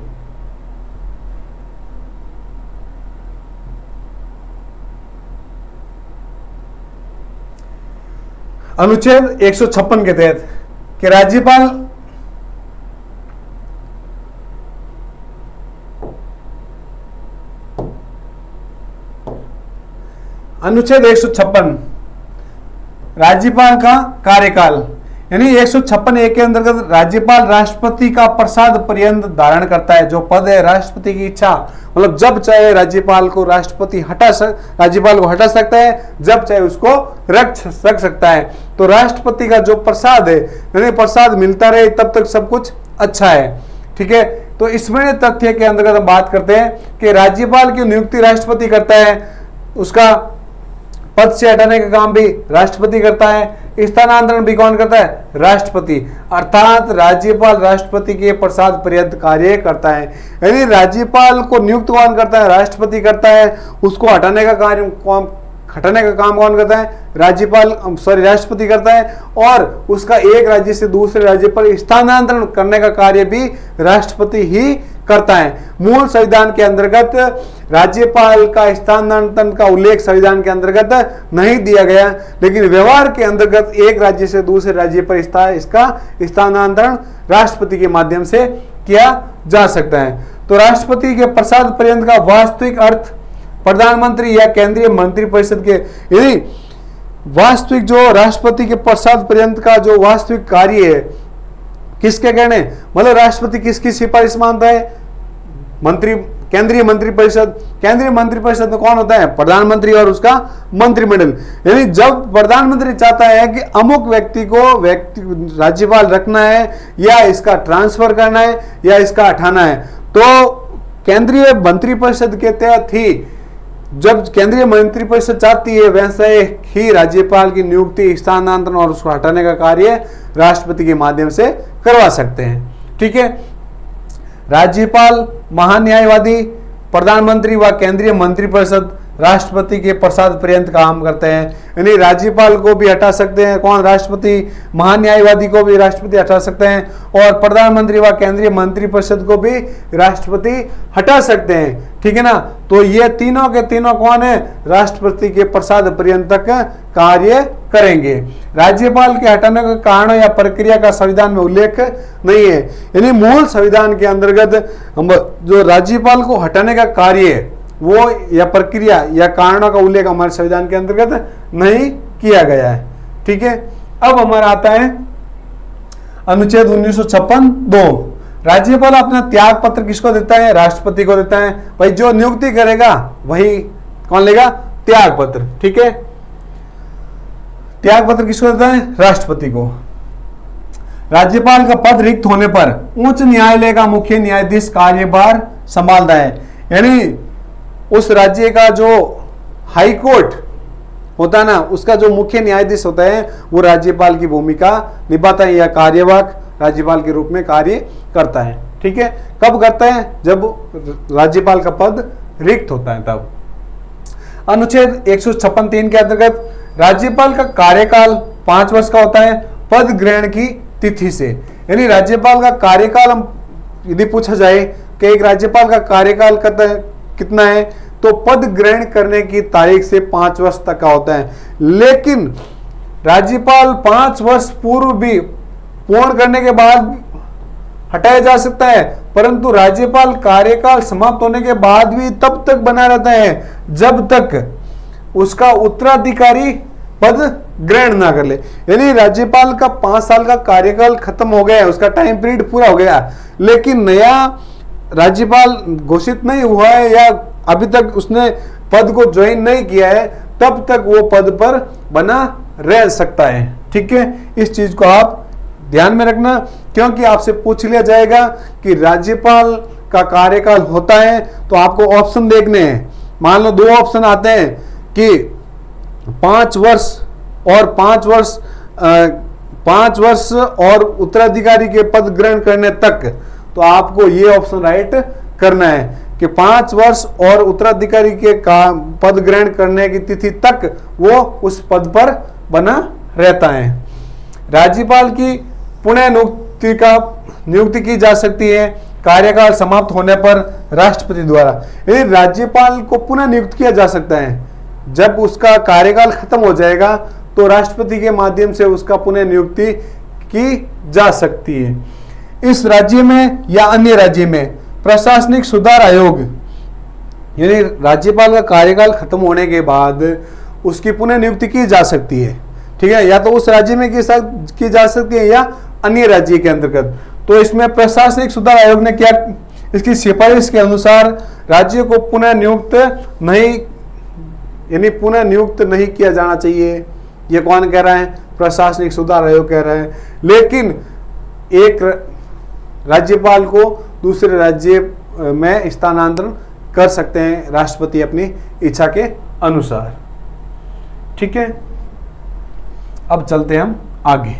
अनुच्छेद 156 के तहत कि राज्यपाल अनुच्छेद 156 राज्यपाल का कार्यकाल, यानी 156 के अंतर्गत राज्यपाल राष्ट्रपति का प्रसाद पर्यंत धारण करता है। जो पद है राष्ट्रपति की इच्छा, मतलब जब चाहे राज्यपाल को राज्यपाल को हटा सकता है, जब चाहे उसको रख सकता है। तो राष्ट्रपति का जो प्रसाद है, यानी प्रसाद मिलता रहे तब तक सब कुछ अच्छा है, ठीक है। तो इसमें तथ्य के अंतर्गत हम बात करते हैं कि राज्यपाल की नियुक्ति राष्ट्रपति करता है, उसका पद से हटाने का काम भी राष्ट्रपति करता है, स्थानांतरण भी कौन करता है? राष्ट्रपति। अर्थात राज्यपाल राष्ट्रपति के प्रसाद पर्यंत कार्य करता है। यानी राज्यपाल को नियुक्त कौन करता है? राष्ट्रपति करता है। उसको हटाने का काम कौन करता है? राष्ट्रपति करता है। और उसका एक राज्य से दूसरे राज्य पर स्थानांतरण करने का कार्य भी राष्ट्रपति ही करता है। मूल संविधान के अंतर्गत राज्यपाल का स्थानांतरण का उल्लेख संविधान के अंतर्गत नहीं दिया गया, लेकिन व्यवहार के अंतर्गत एक राज्य से दूसरे राज्य पर इसका स्थानांतरण राष्ट्रपति के माध्यम से किया जा सकता है। तो राष्ट्रपति के प्रसाद पर्यंत का वास्तविक अर्थ प्रधानमंत्री या केंद्रीय मंत्रिपरिषद के, यदि वास्तविक जो राष्ट्रपति के प्रसाद पर्यंत का जो वास्तविक कार्य है किसके कहने, मतलब राष्ट्रपति किसकी सिफारिश मानता है? केंद्रीय मंत्रिपरिषद। केंद्रीय मंत्रिपरिषद में कौन होता है? प्रधानमंत्री और उसका मंत्रिमंडल। यानी जब प्रधानमंत्री चाहता है कि अमुक व्यक्ति को राज्यपाल रखना है या इसका ट्रांसफर करना है या इसका हटाना है, तो केंद्रीय मंत्रिपरिषद के तहत ही जब केंद्रीय मंत्रिपरिषद चाहती है, वैसे ही राज्यपाल की नियुक्ति, स्थानांतरण और उसको हटाने का कार्य राष्ट्रपति के माध्यम से करवा सकते हैं, ठीक है। राज्यपाल, महान्यायवादी, प्रधानमंत्री व केंद्रीय मंत्रिपरिषद राष्ट्रपति के प्रसाद पर्यंत काम करते हैं। यानी राज्यपाल को भी हटा सकते हैं कौन? राष्ट्रपति। महान्यायवादी को भी राष्ट्रपति हटा सकते हैं और प्रधानमंत्री व केंद्रीय मंत्रिपरिषद को भी राष्ट्रपति हटा सकते हैं, ठीक है ना। तो ये तीनों के तीनों कौन है? राष्ट्रपति के प्रसाद पर्यंत तक कार्य करेंगे। राज्यपाल के हटाने का कारण या प्रक्रिया का संविधान में उल्लेख नहीं है। यानी मूल संविधान के अंतर्गत जो राज्यपाल को हटाने का कार्य वो या प्रक्रिया या कारणों का उल्लेख हमारे संविधान के अंतर्गत नहीं किया गया है, ठीक है। अब हमारा आता है अनुच्छेद 1956(2). राज्यपाल अपना त्याग पत्र किसको देता है? राष्ट्रपति को देता है। भाई जो नियुक्ति करेगा वही कौन लेगा? त्याग पत्र, ठीक है। त्याग पत्र किसको देता है? राष्ट्रपति को। राज्यपाल का पद रिक्त होने पर उच्च न्यायालय का मुख्य न्यायाधीश कार्यभार संभालता है, यानी उस राज्य का जो हाई कोर्ट होता है ना, उसका जो मुख्य न्यायाधीश होता है वो राज्यपाल की भूमिका निभाता है, या कार्यवाहक राज्यपाल के रूप में कार्य करता है। ठीक है, कब करता है? जब राज्यपाल का पद रिक्त होता है तब। अनुच्छेद 156(3) के अंतर्गत राज्यपाल का कार्यकाल 5 वर्ष का होता है पद ग्रहण की तिथि से, यानी राज्यपाल का कार्यकाल हम यदि पूछा जाए कि एक राज्यपाल का कार्यकाल कितना है, तो पद ग्रहण करने की तारीख से 5 वर्ष तक का होता है। लेकिन राज्यपाल 5 वर्ष पूर्व भी पूर्ण करने के बाद हटाया जा सकता है, परंतु राज्यपाल कार्यकाल समाप्त होने के बाद भी तब तक बना रहता है जब तक उसका उत्तराधिकारी पद ग्रहण ना कर ले। यानी राज्यपाल का 5 साल का कार्यकाल खत्म हो गया है, उसका टाइम पीरियड पूरा हो गया, लेकिन नया राज्यपाल घोषित नहीं हुआ है या अभी तक उसने पद को ज्वाइन नहीं किया है, तब तक वो पद पर बना रह सकता है। ठीक है, इस चीज को आप ध्यान में रखना, क्योंकि आपसे पूछ लिया जाएगा कि राज्यपाल का कार्यकाल होता है तो आपको ऑप्शन देखने हैं। मान लो 2 ऑप्शन आते हैं कि 5 वर्ष और 5 वर्ष और उत्तराधिकारी के पद ग्रहण करने तक, तो आपको ये ऑप्शन राइट करना है कि 5 वर्ष और उत्तराधिकारी के पद ग्रहण करने की तिथि तक वो उस पद पर बना रहता है। राज्यपाल की पुनः नियुक्ति की जा सकती है कार्यकाल समाप्त होने पर राष्ट्रपति द्वारा। यदि राज्यपाल को पुनः नियुक्त किया जा सकता है, जब उसका कार्यकाल खत्म हो जाएगा तो राष्ट्रपति के माध्यम से उसका पुनः नियुक्ति की जा सकती है। इस राज्य में या अन्य राज्य में प्रशासनिक सुधार आयोग, यानी राज्यपाल का कार्यकाल खत्म होने के बाद उसकी पुनः नियुक्ति की जा सकती है। ठीक है, या तो उस राज्य में की जा सकती है या अन्य राज्य के अंतर्गत। तो इसमें प्रशासनिक सुधार आयोग ने क्या, इसकी सिफारिश के अनुसार राज्य को पुनः नियुक्त नहीं किया जाना चाहिए। ये कौन कह रहा है? प्रशासनिक सुधार आयोग कह रहा है। लेकिन एक राज्यपाल को दूसरे राज्य में स्थानांतरण कर सकते हैं राष्ट्रपति अपनी इच्छा के अनुसार। ठीक है, अब चलते हैं हम आगे।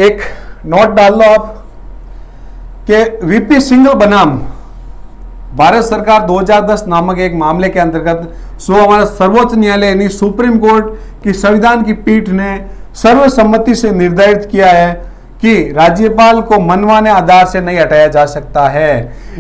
एक नोट डाल लो आप कि वीपी सिंघल बनाम भारत सरकार 2010 नामक एक मामले के अंतर्गत हमारा सर्वोच्च न्यायालय यानी सुप्रीम कोर्ट की संविधान की पीठ ने सर्वसम्मति से निर्धारित किया है कि राज्यपाल को मनमाने आधार से नहीं हटाया जा सकता है।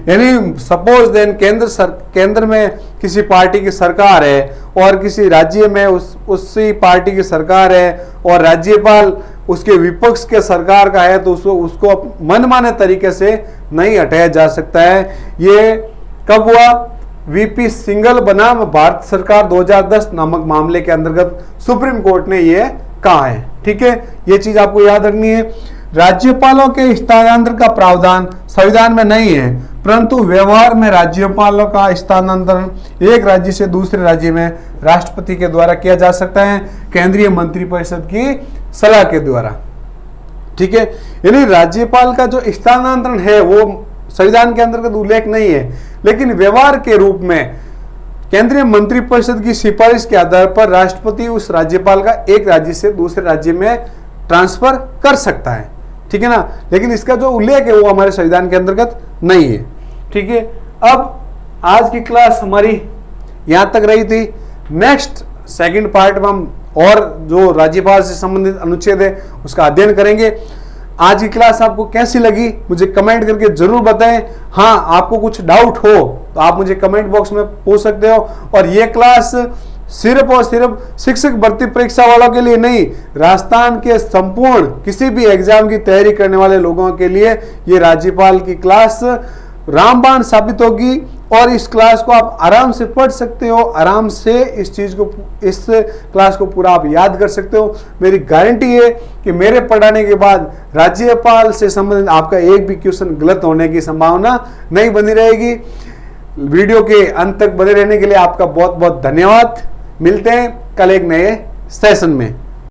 यानी सपोज देन केंद्र में किसी पार्टी की सरकार है और किसी राज्य में उसी पार्टी की सरकार है और राज्यपाल उसके विपक्ष के सरकार का है, तो उसको मनमाने तरीके से नहीं हटाया जा सकता है। ये कब हुआ? वीपी सिंघल बनाम भारत सरकार 2010 नामक मामले के अंतर्गत सुप्रीम कोर्ट ने ये कहा है। ठीक है, ये चीज आपको याद रखनी है। राज्यपालों के स्थानांतरण का प्रावधान संविधान में नहीं है, परंतु व्यवहार में राज्यपालों का स्थानांतरण एक राज्य से दूसरे राज्य में राष्ट्रपति के द्वारा किया जा सकता है, केंद्रीय मंत्रिपरिषद की सलाह के द्वारा। ठीक है, यानी राज्यपाल का जो स्थानांतरण है वो संविधान के अंतर्गत उल्लेख नहीं है, लेकिन व्यवहार के रूप में केंद्रीय मंत्रिपरिषद की सिफारिश के आधार पर राष्ट्रपति उस राज्यपाल का एक राज्य से दूसरे राज्य में ट्रांसफर कर सकता है। ठीक है ना, लेकिन इसका जो उल्लेख है वो हमारे संविधान के अंतर्गत नहीं है। ठीक है, अब आज की क्लास हमारी यहां तक रही थी। नेक्स्ट सेकंड पार्ट में हम और जो राज्यपाल से संबंधित अनुच्छेद है उसका अध्ययन करेंगे। आज की क्लास आपको कैसी लगी मुझे कमेंट करके जरूर बताएं। हाँ, आपको कुछ डाउट हो तो आप मुझे कमेंट बॉक्स में पूछ सकते हो। और ये क्लास सिर्फ और सिर्फ शिक्षक भर्ती परीक्षा वालों के लिए नहीं, राजस्थान के संपूर्ण किसी भी एग्जाम की तैयारी करने वाले लोगों के लिए ये राज्यपाल की क्लास रामबाण साबित होगी। और इस क्लास को आप आराम से पढ़ सकते हो, आराम से इस क्लास को पूरा आप याद कर सकते हो। मेरी गारंटी है कि मेरे पढ़ाने के बाद राज्यपाल से संबंधित आपका एक भी क्वेश्चन गलत होने की संभावना नहीं बनी रहेगी। वीडियो के अंत तक बने रहने के लिए आपका बहुत बहुत धन्यवाद। मिलते हैं कल एक नए सेशन में।